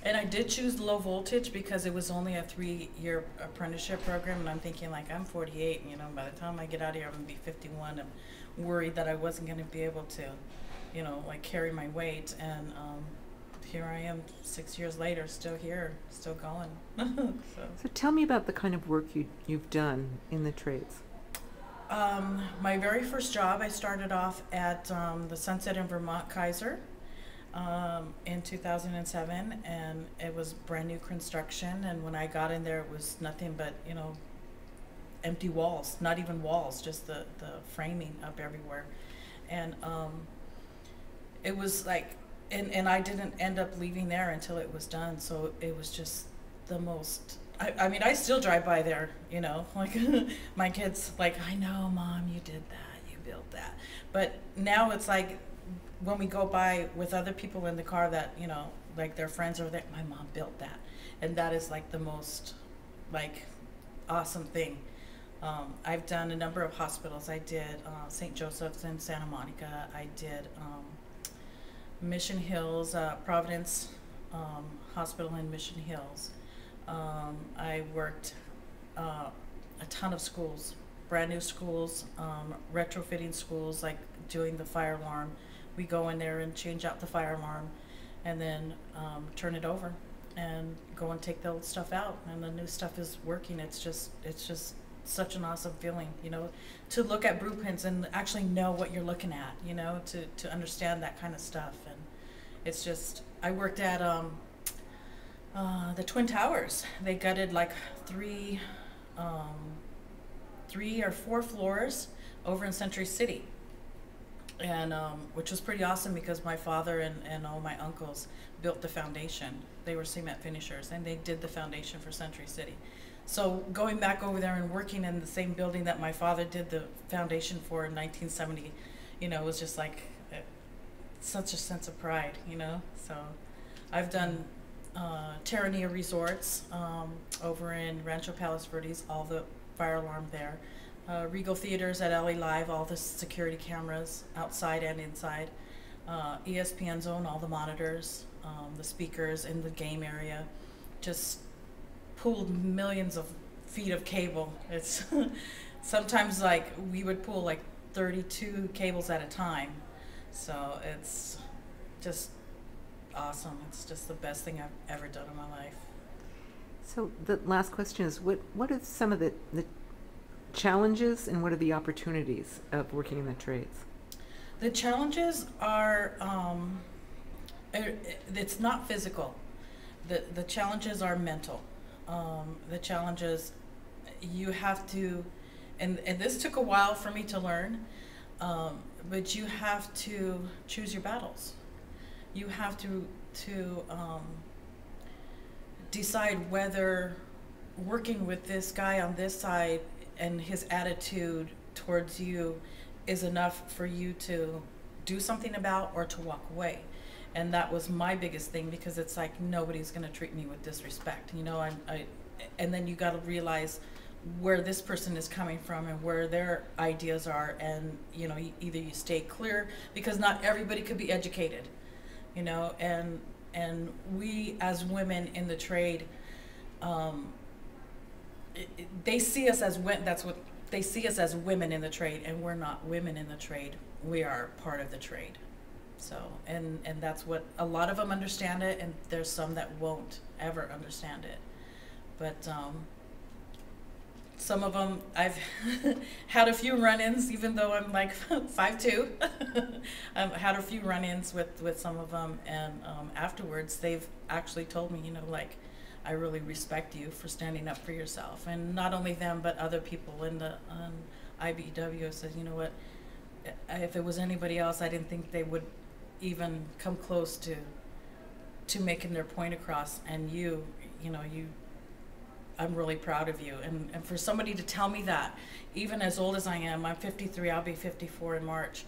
And I did choose low voltage because it was only a 3-year apprenticeship program, and I'm thinking like I'm 48, you know, by the time I get out of here, I'm gonna be 51. I'm worried that I wasn't gonna be able to, you know, like carry my weight, and here I am 6 years later, still here, still going. So tell me about the kind of work you've done in the trades. My very first job, I started off at the Sunset in Vermont, Kaiser, in 2007, and it was brand new construction. And when I got in there, it was nothing but, you know, empty walls, not even walls, just the framing up everywhere. And it was like, and I didn't end up leaving there until it was done. So it was just the most, I mean, I still drive by there, you know, like my kids, like, I know, Mom, you did that, you built that. But now it's like, when we go by with other people in the car that, you know, like their friends are there, my mom built that. And that is like the most, like, awesome thing. I've done a number of hospitals. I did St. Joseph's in Santa Monica. I did Mission Hills, Providence Hospital in Mission Hills. I worked a ton of schools, brand new schools, retrofitting schools, like doing the fire alarm. We go in there and change out the fire alarm, and then turn it over and go and take the old stuff out, and the new stuff is working. It's just such an awesome feeling, you know, to look at blueprints and actually know what you're looking at, you know, to understand that kind of stuff. And it's just, I worked at the Twin Towers. They gutted like 3 or 4 floors over in Century City. And which was pretty awesome because my father and all my uncles built the foundation. They were cement finishers, and they did the foundation for Century City. So going back over there and working in the same building that my father did the foundation for in 1970, you know, it was just like such a sense of pride, you know. So I've done Terranea Resorts over in Rancho Palos Verdes, all the fire alarm there. Regal Theaters at LA Live, all the security cameras outside and inside. ESPN Zone, all the monitors, the speakers in the game area. Just pulled millions of feet of cable. It's sometimes like we would pull like 32 cables at a time. So it's just awesome. It's just the best thing I've ever done in my life. So the last question is, what are some of the challenges and what are the opportunities of working in the trades? The challenges are, it's not physical. The challenges are mental. The challenges, you have to, and this took a while for me to learn, but you have to choose your battles. You have to decide whether working with this guy on this side and his attitude towards you is enough for you to do something about or to walk away. And that was my biggest thing, because it's like, nobody's gonna treat me with disrespect, you know. And then you gotta realize where this person is coming from and where their ideas are, and you know, either you stay clear, because not everybody could be educated, you know. And we as women in the trade, they see us as that's what they see us as, women in the trade, and we're not women in the trade. We are part of the trade. So, and that's what a lot of them understand it, and there's some that won't ever understand it. But some of them, I've had a few run-ins, even though I'm like 5'2". I've had a few run-ins with some of them, and afterwards they've actually told me, you know, like, I really respect you for standing up for yourself. And not only them, but other people in the IBEW said, you know what, if it was anybody else, I didn't think they would even come close to making their point across. And you know, I'm really proud of you. And for somebody to tell me that, even as old as I am, I'm 53, I'll be 54 in March.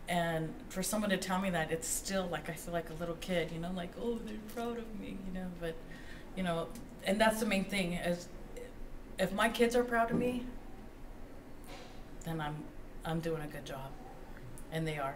And for someone to tell me that, it's still like, I feel like a little kid, you know, like, oh, they're proud of me, you know. But, you know, and that's the main thing, is if my kids are proud of me, then I'm doing a good job. And they are.